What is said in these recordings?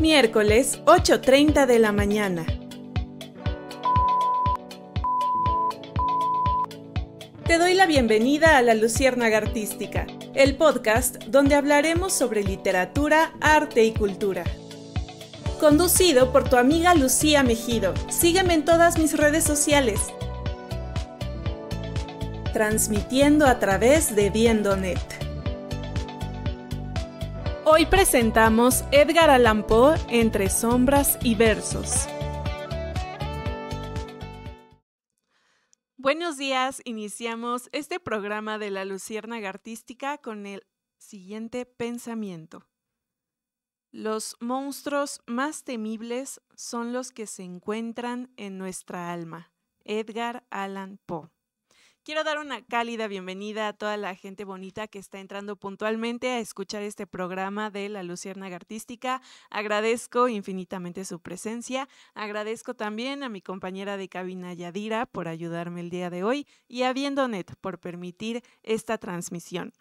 Miércoles, 8:30 de la mañana. Te doy la bienvenida a La Luciérnaga Artística, el podcast donde hablaremos sobre literatura, arte y cultura. Conducido por tu amiga Lucía Mejido. Sígueme en todas mis redes sociales. Transmitiendo a través de Viendonet. Hoy presentamos Edgar Allan Poe, Entre sombras y versos. Buenos días, iniciamos este programa de La Luciérnaga Artística con el siguiente pensamiento. Los monstruos más temibles son los que se encuentran en nuestra alma. Edgar Allan Poe. Quiero dar una cálida bienvenida a toda la gente bonita que está entrando puntualmente a escuchar este programa de La Luciérnaga Artística. Agradezco infinitamente su presencia. Agradezco también a mi compañera de cabina Yadira por ayudarme el día de hoy y a Viendonet por permitir esta transmisión.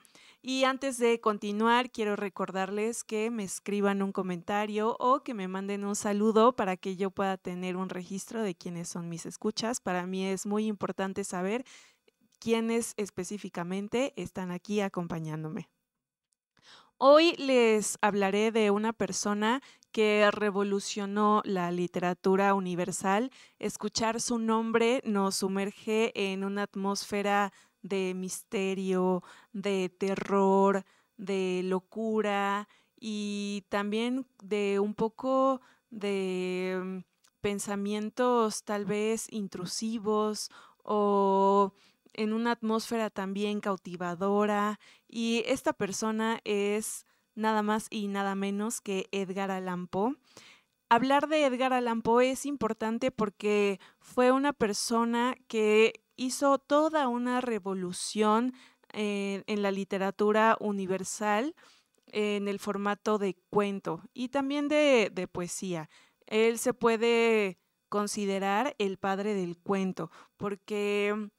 Y antes de continuar, quiero recordarles que me escriban un comentario o que me manden un saludo para que yo pueda tener un registro de quiénes son mis escuchas. Para mí es muy importante saber quiénes específicamente están aquí acompañándome. Hoy les hablaré de una persona que revolucionó la literatura universal. Escuchar su nombre nos sumerge en una atmósfera de misterio, de terror, de locura y también de un poco de pensamientos tal vez intrusivos o en una atmósfera también cautivadora, y esta persona es nada más y nada menos que Edgar Allan Poe. Hablar de Edgar Allan Poe es importante porque fue una persona que hizo toda una revolución en la literatura universal en el formato de cuento y también de poesía. Él se puede considerar el padre del cuento porque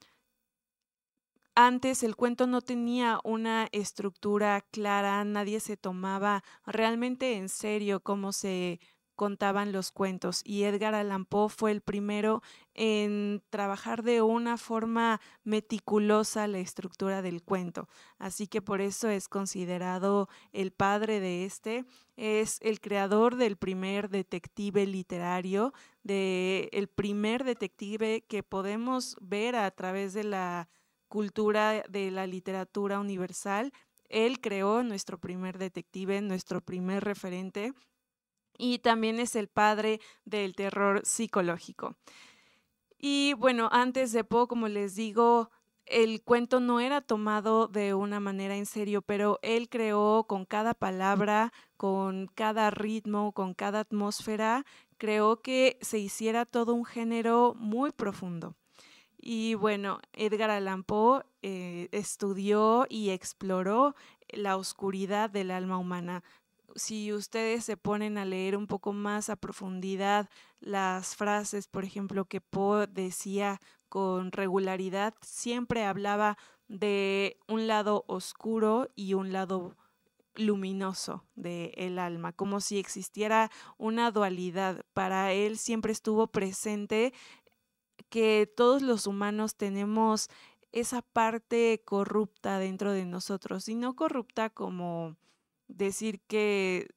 antes el cuento no tenía una estructura clara, nadie se tomaba realmente en serio cómo se contaban los cuentos, y Edgar Allan Poe fue el primero en trabajar de una forma meticulosa la estructura del cuento. Así que por eso es considerado el padre de este. Es el creador del primer detective literario, el primer detective que podemos ver a través de la cultura de la literatura universal. Él creó nuestro primer detective, nuestro primer referente, y también es el padre del terror psicológico. Y bueno, antes de Poe, como les digo, el cuento no era tomado de una manera en serio, pero él creó con cada palabra, con cada ritmo, con cada atmósfera, creó que se hiciera todo un género muy profundo. Y bueno, Edgar Allan Poe estudió y exploró la oscuridad del alma humana. Si ustedes se ponen a leer un poco más a profundidad las frases, por ejemplo, que Poe decía con regularidad, siempre hablaba de un lado oscuro y un lado luminoso del alma, como si existiera una dualidad. Para él siempre estuvo presente que todos los humanos tenemos esa parte corrupta dentro de nosotros, y no corrupta como decir que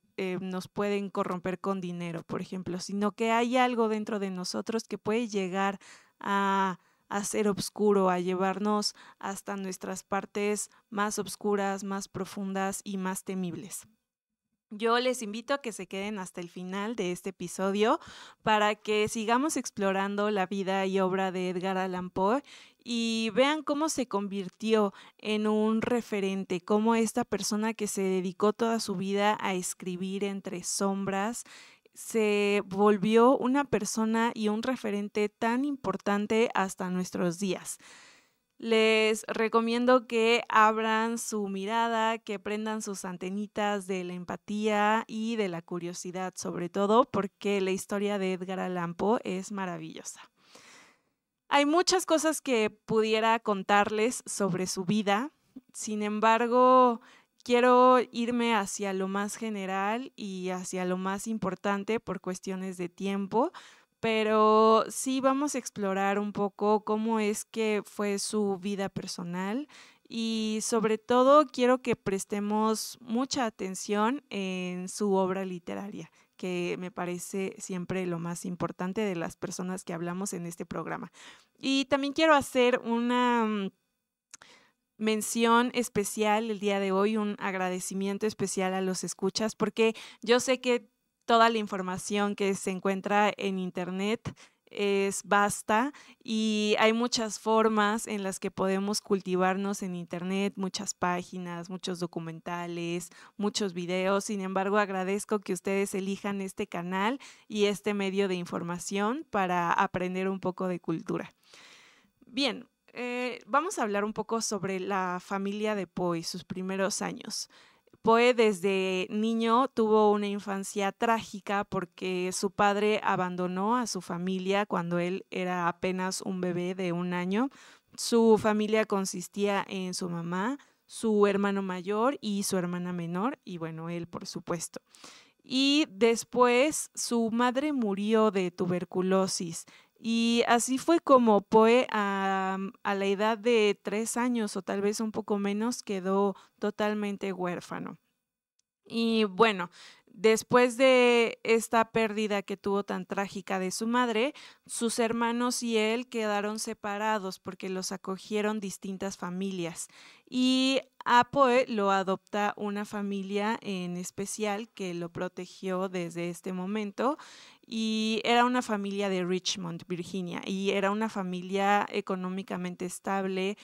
nos pueden corromper con dinero, por ejemplo, sino que hay algo dentro de nosotros que puede llegar a ser oscuro, a llevarnos hasta nuestras partes más oscuras, más profundas y más temibles. Yo les invito a que se queden hasta el final de este episodio para que sigamos explorando la vida y obra de Edgar Allan Poe y vean cómo se convirtió en un referente, cómo esta persona que se dedicó toda su vida a escribir entre sombras se volvió una persona y un referente tan importante hasta nuestros días. Les recomiendo que abran su mirada, que prendan sus antenitas de la empatía y de la curiosidad, sobre todo porque la historia de Edgar Allan Poe es maravillosa. Hay muchas cosas que pudiera contarles sobre su vida, sin embargo, quiero irme hacia lo más general y hacia lo más importante por cuestiones de tiempo, pero sí vamos a explorar un poco cómo es que fue su vida personal y sobre todo quiero que prestemos mucha atención en su obra literaria, que me parece siempre lo más importante de las personas que hablamos en este programa. Y también quiero hacer una mención especial el día de hoy, un agradecimiento especial a los escuchas, porque yo sé que toda la información que se encuentra en Internet es vasta y hay muchas formas en las que podemos cultivarnos en Internet, muchas páginas, muchos documentales, muchos videos. Sin embargo, agradezco que ustedes elijan este canal y este medio de información para aprender un poco de cultura. Bien, vamos a hablar un poco sobre la familia de Poe y sus primeros años. Poe desde niño tuvo una infancia trágica porque su padre abandonó a su familia cuando él era apenas un bebé de 1 año. Su familia consistía en su mamá, su hermano mayor y su hermana menor, y bueno, él por supuesto. Y después su madre murió de tuberculosis. Y así fue como Poe a la edad de 3 años o tal vez un poco menos quedó totalmente huérfano. Y bueno, después de esta pérdida que tuvo tan trágica de su madre, sus hermanos y él quedaron separados porque los acogieron distintas familias. Y a Poe lo adopta una familia en especial que lo protegió desde este momento y era una familia de Richmond, Virginia, y era una familia económicamente estable,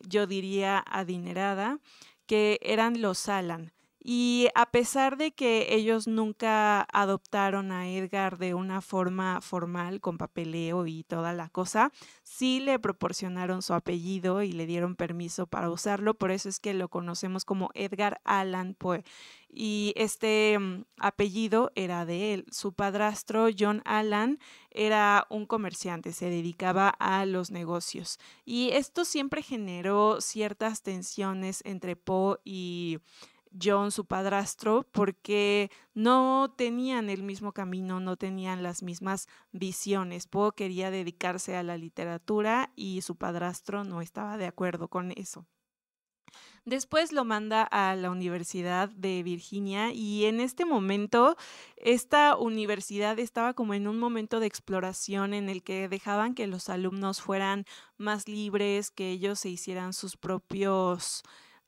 yo diría adinerada, que eran los Allan. Y a pesar de que ellos nunca adoptaron a Edgar de una forma formal, con papeleo y toda la cosa, sí le proporcionaron su apellido y le dieron permiso para usarlo, por eso es que lo conocemos como Edgar Allan Poe. Y este apellido era de él. Su padrastro, John Allan, era un comerciante, se dedicaba a los negocios. Y esto siempre generó ciertas tensiones entre Poe y John, su padrastro, porque no tenían el mismo camino, no tenían las mismas visiones. Poe quería dedicarse a la literatura y su padrastro no estaba de acuerdo con eso. Después lo manda a la Universidad de Virginia y en este momento esta universidad estaba como en un momento de exploración en el que dejaban que los alumnos fueran más libres, que ellos se hicieran sus propios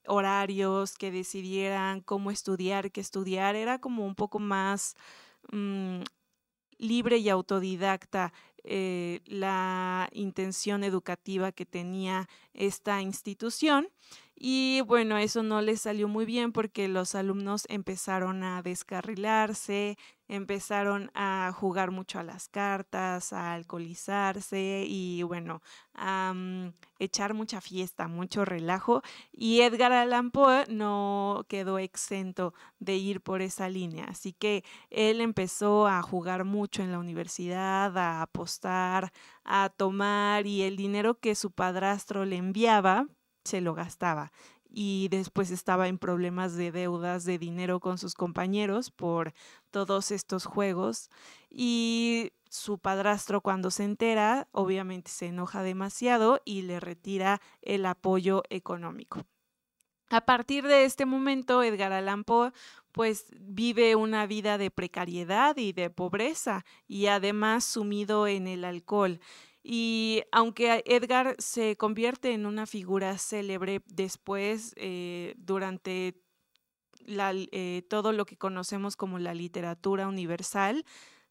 horarios, que decidieran cómo estudiar, qué estudiar. Era como un poco más mm, libre y autodidacta la intención educativa que tenía esta institución. Y bueno, eso no les salió muy bien porque los alumnos empezaron a descarrilarse, empezaron a jugar mucho a las cartas, a alcoholizarse y bueno, a echar mucha fiesta, mucho relajo. Y Edgar Allan Poe no quedó exento de ir por esa línea. Así que él empezó a jugar mucho en la universidad, a apostar, a tomar y el dinero que su padrastro le enviaba se lo gastaba. Y después estaba en problemas de deudas de dinero con sus compañeros por todos estos juegos. Y su padrastro cuando se entera, obviamente se enoja demasiado y le retira el apoyo económico. A partir de este momento, Edgar Allan Poe pues vive una vida de precariedad y de pobreza y además sumido en el alcohol. Y aunque Edgar se convierte en una figura célebre después, durante todo lo que conocemos como la literatura universal,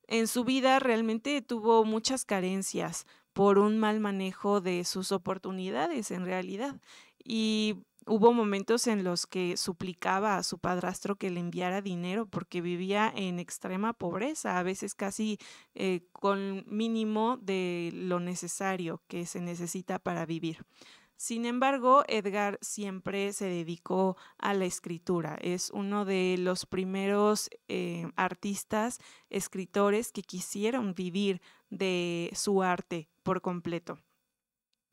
en su vida realmente tuvo muchas carencias por un mal manejo de sus oportunidades en realidad. Y hubo momentos en los que suplicaba a su padrastro que le enviara dinero porque vivía en extrema pobreza, a veces casi con mínimo de lo necesario que se necesita para vivir. Sin embargo, Edgar siempre se dedicó a la escritura. Es uno de los primeros artistas, escritores que quisieron vivir de su arte por completo.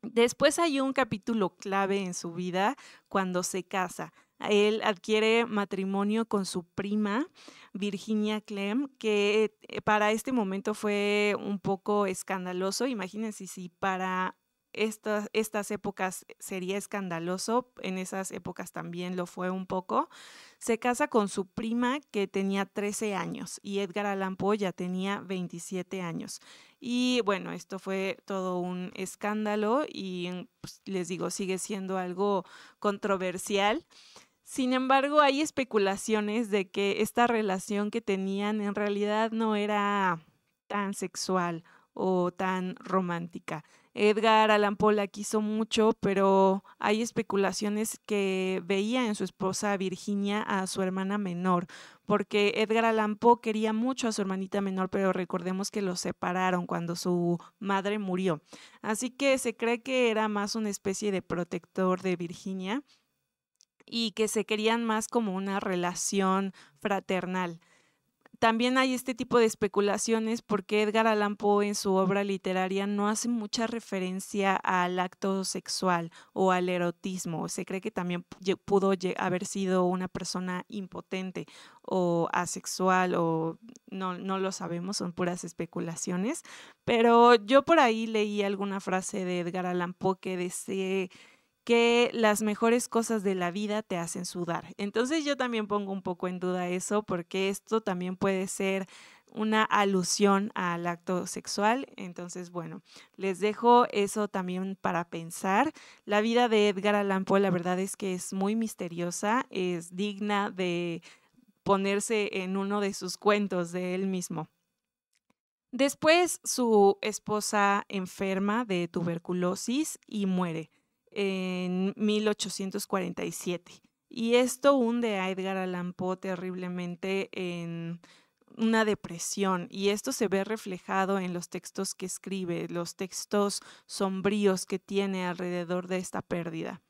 Después hay un capítulo clave en su vida cuando se casa. Él adquiere matrimonio con su prima, Virginia Clem, que para este momento fue un poco escandaloso. Imagínense si para estas épocas sería escandaloso, en esas épocas también lo fue un poco. Se casa con su prima que tenía 13 años y Edgar Allan Poe ya tenía 27 años. Y bueno, esto fue todo un escándalo y pues, les digo, sigue siendo algo controversial. Sin embargo, hay especulaciones de que esta relación que tenían en realidad no era tan sexual o tan romántica. Edgar Allan Poe la quiso mucho, pero hay especulaciones que veía en su esposa Virginia a su hermana menor, porque Edgar Allan Poe quería mucho a su hermanita menor, pero recordemos que los separaron cuando su madre murió. Así que se cree que era más una especie de protector de Virginia y que se querían más como una relación fraternal. También hay este tipo de especulaciones porque Edgar Allan Poe en su obra literaria no hace mucha referencia al acto sexual o al erotismo. Se cree que también pudo haber sido una persona impotente o asexual o no lo sabemos, son puras especulaciones. Pero yo por ahí leí alguna frase de Edgar Allan Poe que decía que las mejores cosas de la vida te hacen sudar. Entonces yo también pongo un poco en duda eso porque esto también puede ser una alusión al acto sexual. Entonces, bueno, les dejo eso también para pensar. La vida de Edgar Allan Poe, la verdad es que es muy misteriosa, es digna de ponerse en uno de sus cuentos de él mismo. Después su esposa enferma de tuberculosis y muere en 1847. Y esto hunde a Edgar Allan Poe terriblemente en una depresión y esto se ve reflejado en los textos que escribe, los textos sombríos que tiene alrededor de esta pérdida.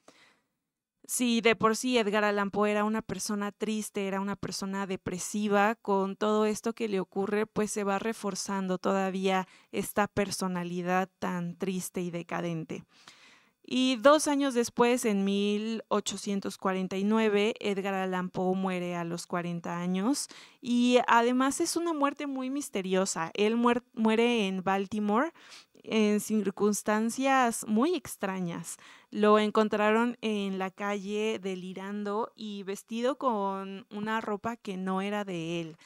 Si de por sí Edgar Allan Poe era una persona triste, era una persona depresiva, con todo esto que le ocurre, pues se va reforzando todavía esta personalidad tan triste y decadente. Y 2 años después, en 1849, Edgar Allan Poe muere a los 40 años y además es una muerte muy misteriosa. Él muere en Baltimore en circunstancias muy extrañas. Lo encontraron en la calle delirando y vestido con una ropa que no era de él.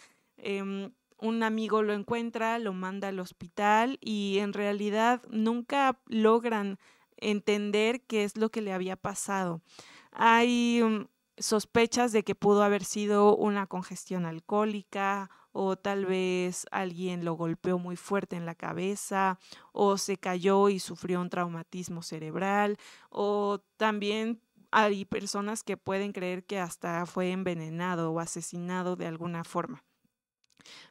Un amigo lo encuentra, lo manda al hospital y en realidad nunca logran entender qué es lo que le había pasado. Hay sospechas de que pudo haber sido una congestión alcohólica o tal vez alguien lo golpeó muy fuerte en la cabeza o se cayó y sufrió un traumatismo cerebral o también hay personas que pueden creer que hasta fue envenenado o asesinado de alguna forma.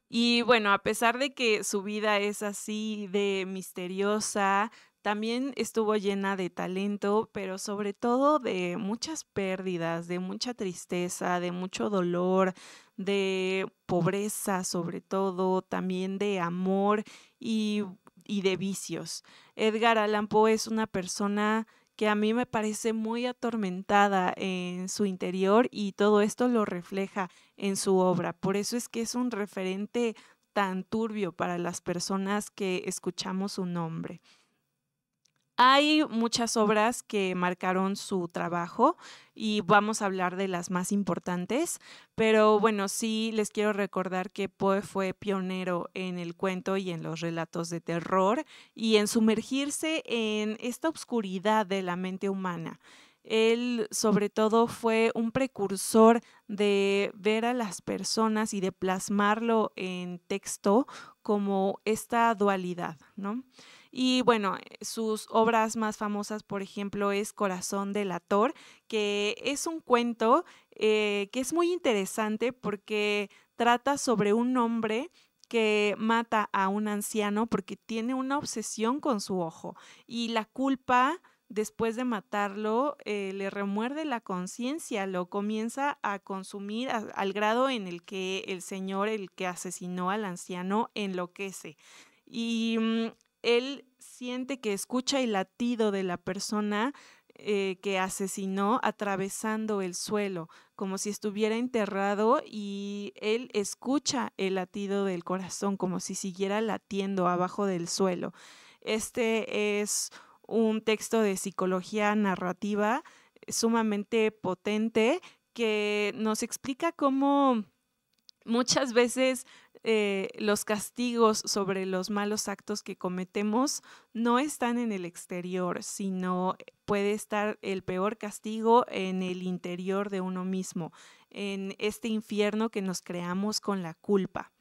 Y bueno, a pesar de que su vida es así de misteriosa, también estuvo llena de talento, pero sobre todo de muchas pérdidas, de mucha tristeza, de mucho dolor, de pobreza sobre todo, también de amor y, y de vicios. Edgar Allan Poe es una persona que a mí me parece muy atormentada en su interior y todo esto lo refleja en su obra. Por eso es que es un referente tan turbio para las personas que escuchamos su nombre. Hay muchas obras que marcaron su trabajo y vamos a hablar de las más importantes, pero bueno, sí les quiero recordar que Poe fue pionero en el cuento y en los relatos de terror y en sumergirse en esta oscuridad de la mente humana. Él, sobre todo, fue un precursor de ver a las personas y de plasmarlo en texto como esta dualidad, ¿no? Y bueno, sus obras más famosas, por ejemplo, es Corazón delator, que es un cuento que es muy interesante porque trata sobre un hombre que mata a un anciano porque tiene una obsesión con su ojo y la culpa después de matarlo le remuerde la conciencia, lo comienza a consumir al grado en el que el señor, el que asesinó al anciano, enloquece. Y él siente que escucha el latido de la persona que asesinó atravesando el suelo, como si estuviera enterrado y él escucha el latido del corazón, como si siguiera latiendo abajo del suelo. Este es un texto de psicología narrativa sumamente potente que nos explica cómo muchas veces los castigos sobre los malos actos que cometemos no están en el exterior, sino puede estar el peor castigo en el interior de uno mismo, en este infierno que nos creamos con la culpa.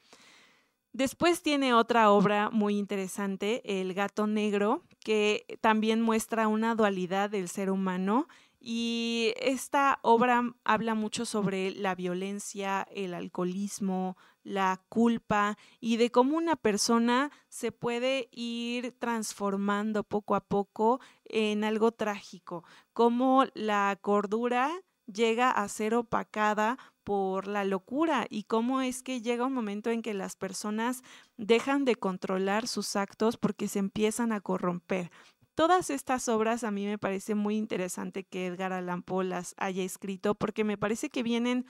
Después tiene otra obra muy interesante, El gato negro, que también muestra una dualidad del ser humano y esta obra habla mucho sobre la violencia, el alcoholismo, la culpa y de cómo una persona se puede ir transformando poco a poco en algo trágico, cómo la cordura llega a ser opacada por la locura y cómo es que llega un momento en que las personas dejan de controlar sus actos porque se empiezan a corromper. Todas estas obras a mí me parece muy interesante que Edgar Allan Poe las haya escrito porque me parece que vienen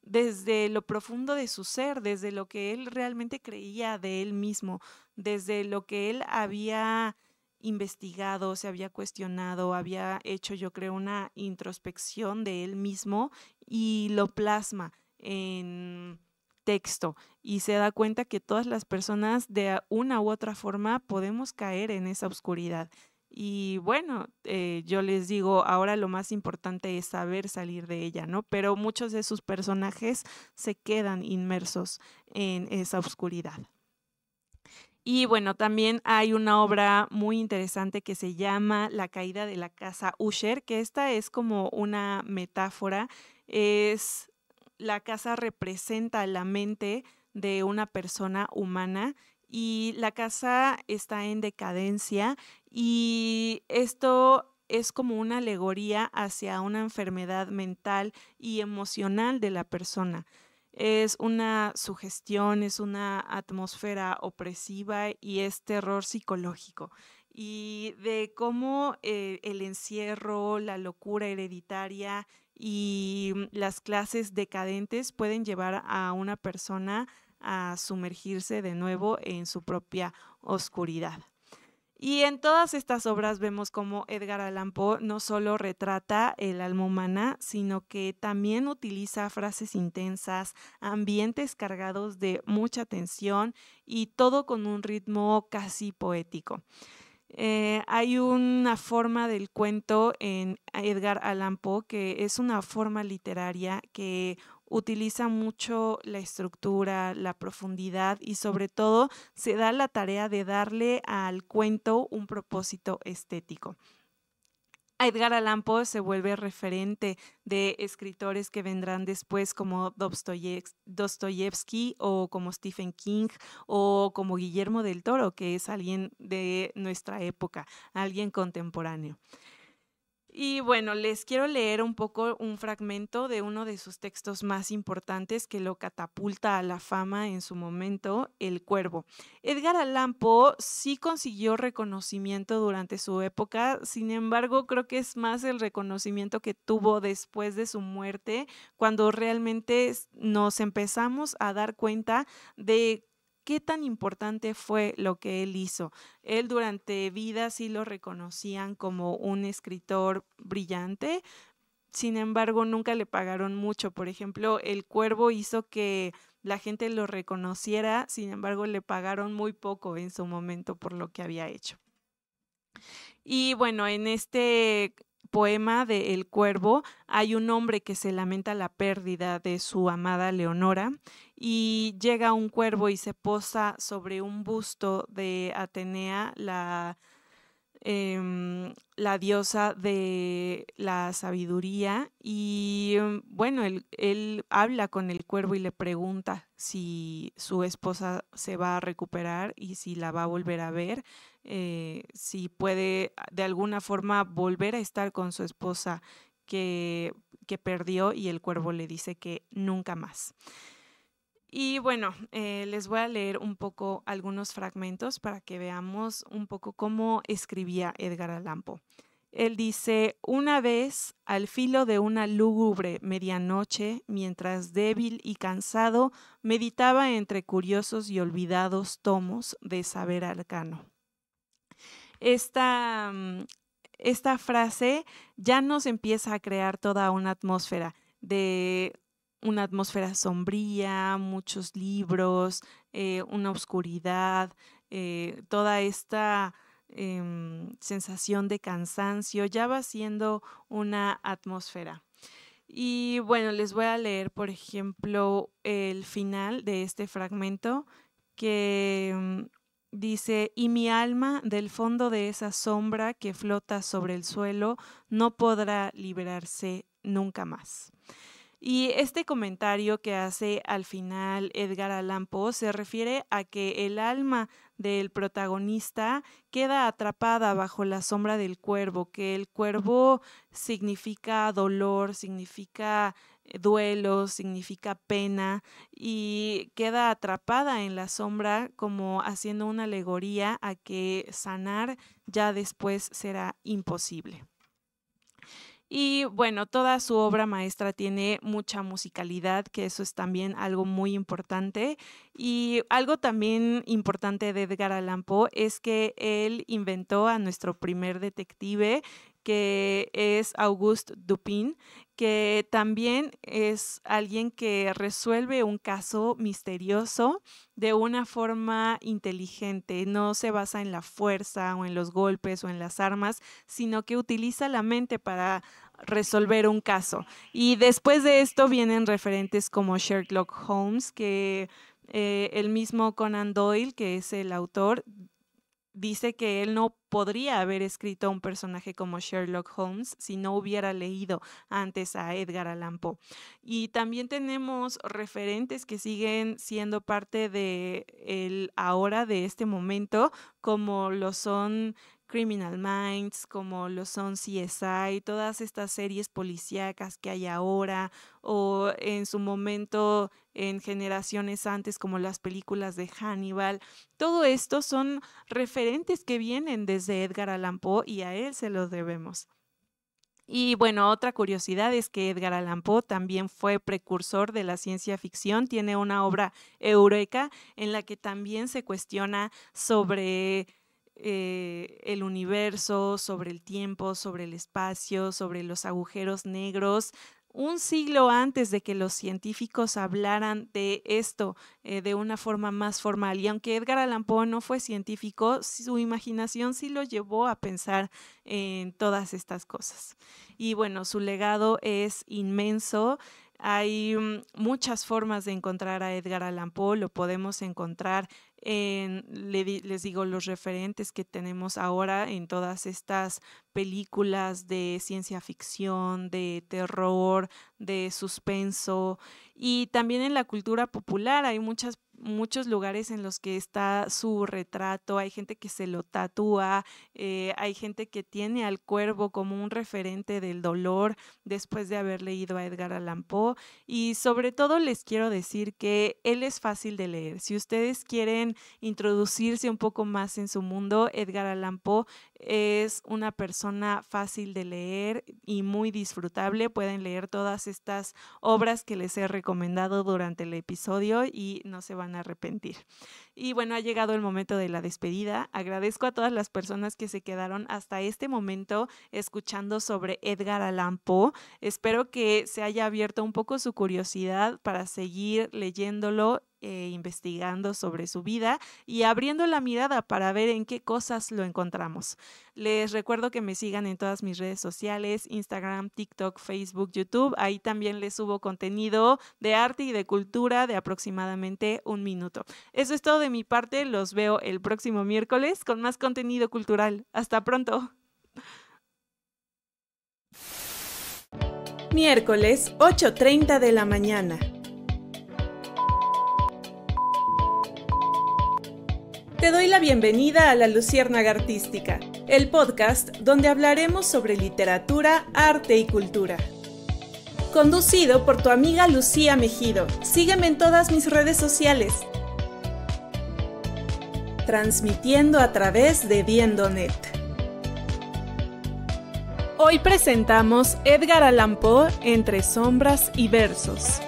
desde lo profundo de su ser, desde lo que él realmente creía de él mismo, desde lo que él había investigado, se había cuestionado, había hecho, yo creo, una introspección de él mismo y lo plasma en texto y se da cuenta que todas las personas de una u otra forma podemos caer en esa oscuridad. Y bueno, yo les digo, ahora lo más importante es saber salir de ella, ¿no? Pero muchos de sus personajes se quedan inmersos en esa oscuridad. Y bueno, también hay una obra muy interesante que se llama La caída de la casa Usher, que esta es como una metáfora, es la casa representa la mente de una persona humana y la casa está en decadencia y esto es como una alegoría hacia una enfermedad mental y emocional de la persona. Es una sugestión, es una atmósfera opresiva y es terror psicológico. Y de cómo el encierro, la locura hereditaria y las clases decadentes pueden llevar a una persona a sumergirse de nuevo en su propia oscuridad. Y en todas estas obras vemos cómo Edgar Allan Poe no solo retrata el alma humana, sino que también utiliza frases intensas, ambientes cargados de mucha tensión y todo con un ritmo casi poético. Hay una forma del cuento en Edgar Allan Poe que es una forma literaria que utiliza mucho la estructura, la profundidad y sobre todo se da la tarea de darle al cuento un propósito estético. Edgar Allan Poe se vuelve referente de escritores que vendrán después como Dostoyevsky o como Stephen King o como Guillermo del Toro, que es alguien de nuestra época, alguien contemporáneo. Y bueno, les quiero leer un poco un fragmento de uno de sus textos más importantes que lo catapulta a la fama en su momento, El Cuervo. Edgar Allan Poe sí consiguió reconocimiento durante su época, sin embargo, creo que es más el reconocimiento que tuvo después de su muerte, cuando realmente nos empezamos a dar cuenta de qué tan importante fue lo que él hizo. Él durante vida sí lo reconocían como un escritor brillante, sin embargo, nunca le pagaron mucho. Por ejemplo, El Cuervo hizo que la gente lo reconociera, sin embargo, le pagaron muy poco en su momento por lo que había hecho. Y bueno, en este poema de El Cuervo hay un hombre que se lamenta la pérdida de su amada Leonora y llega un cuervo y se posa sobre un busto de Atenea, la diosa de la sabiduría y bueno, él habla con el cuervo y le pregunta si su esposa se va a recuperar y si la va a volver a ver, si puede de alguna forma volver a estar con su esposa que perdió y el cuervo le dice que nunca más. Y bueno, les voy a leer un poco algunos fragmentos para que veamos un poco cómo escribía Edgar Allan Poe. Él dice: una vez, al filo de una lúgubre medianoche, mientras débil y cansado, meditaba entre curiosos y olvidados tomos de saber arcano. Esta, esta frase ya nos empieza a crear toda una atmósfera sombría, muchos libros, una oscuridad, toda esta sensación de cansancio, ya va siendo una atmósfera. Y bueno, les voy a leer, por ejemplo, el final de este fragmento que dice: y mi alma, del fondo de esa sombra que flota sobre el suelo, no podrá liberarse nunca más. Y este comentario que hace al final Edgar Allan Poe se refiere a que el alma del protagonista queda atrapada bajo la sombra del cuervo, que el cuervo significa dolor, significa duelo, significa pena, y queda atrapada en la sombra, como haciendo una alegoría a que sanar ya después será imposible. Y bueno, toda su obra maestra tiene mucha musicalidad, que eso es también algo muy importante. Y algo también importante de Edgar Allan Poe es que él inventó a nuestro primer detective, que es Auguste Dupin, que también es alguien que resuelve un caso misterioso de una forma inteligente. No se basa en la fuerza o en los golpes o en las armas, sino que utiliza la mente para resolver un caso. Y después de esto vienen referentes como Sherlock Holmes, que el mismo Conan Doyle, que es el autor, dice que él no podría haber escrito un personaje como Sherlock Holmes si no hubiera leído antes a Edgar Allan Poe. Y también tenemos referentes que siguen siendo parte de el ahora, de este momento, como lo son Criminal Minds, como lo son CSI, todas estas series policíacas que hay ahora, o en su momento en generaciones antes, como las películas de Hannibal. Todo esto son referentes que vienen desde Edgar Allan Poe y a él se los debemos. Y bueno, otra curiosidad es que Edgar Allan Poe también fue precursor de la ciencia ficción. Tiene una obra Eureka en la que también se cuestiona sobre el universo, sobre el tiempo, sobre el espacio, sobre los agujeros negros. Un siglo antes de que los científicos hablaran de esto de una forma más formal. Y aunque Edgar Allan Poe no fue científico, su imaginación sí lo llevó a pensar en todas estas cosas. Y bueno, su legado es inmenso. Hay muchas formas de encontrar a Edgar Allan Poe. Lo podemos encontrar les digo, los referentes que tenemos ahora en todas estas películas de ciencia ficción, de terror, de suspenso, y también en la cultura popular hay muchos lugares en los que está su retrato. Hay gente que se lo tatúa, hay gente que tiene al cuervo como un referente del dolor después de haber leído a Edgar Allan Poe. Y sobre todo les quiero decir que él es fácil de leer. Si ustedes quieren introducirse un poco más en su mundo, Edgar Allan Poe es una persona fácil de leer y muy disfrutable. Pueden leer todas estas obras que les he recomendado durante el episodio y no se van a arrepentir. Y bueno, ha llegado el momento de la despedida. Agradezco a todas las personas que se quedaron hasta este momento escuchando sobre Edgar Allan Poe. Espero que se haya abierto un poco su curiosidad para seguir leyéndolo, investigando sobre su vida y abriendo la mirada para ver en qué cosas lo encontramos. Les recuerdo que me sigan en todas mis redes sociales: Instagram, TikTok, Facebook, YouTube. Ahí también les subo contenido de arte y de cultura de aproximadamente 1 minuto. Eso es todo de mi parte. Los veo el próximo miércoles con más contenido cultural. Hasta pronto. Miércoles, 8:30 de la mañana. Te doy la bienvenida a La Luciérnaga Artística, el podcast donde hablaremos sobre literatura, arte y cultura. Conducido por tu amiga Lucía Mejido. Sígueme en todas mis redes sociales. Transmitiendo a través de Viendo Net. Hoy presentamos Edgar Allan Poe, Entre sombras y versos.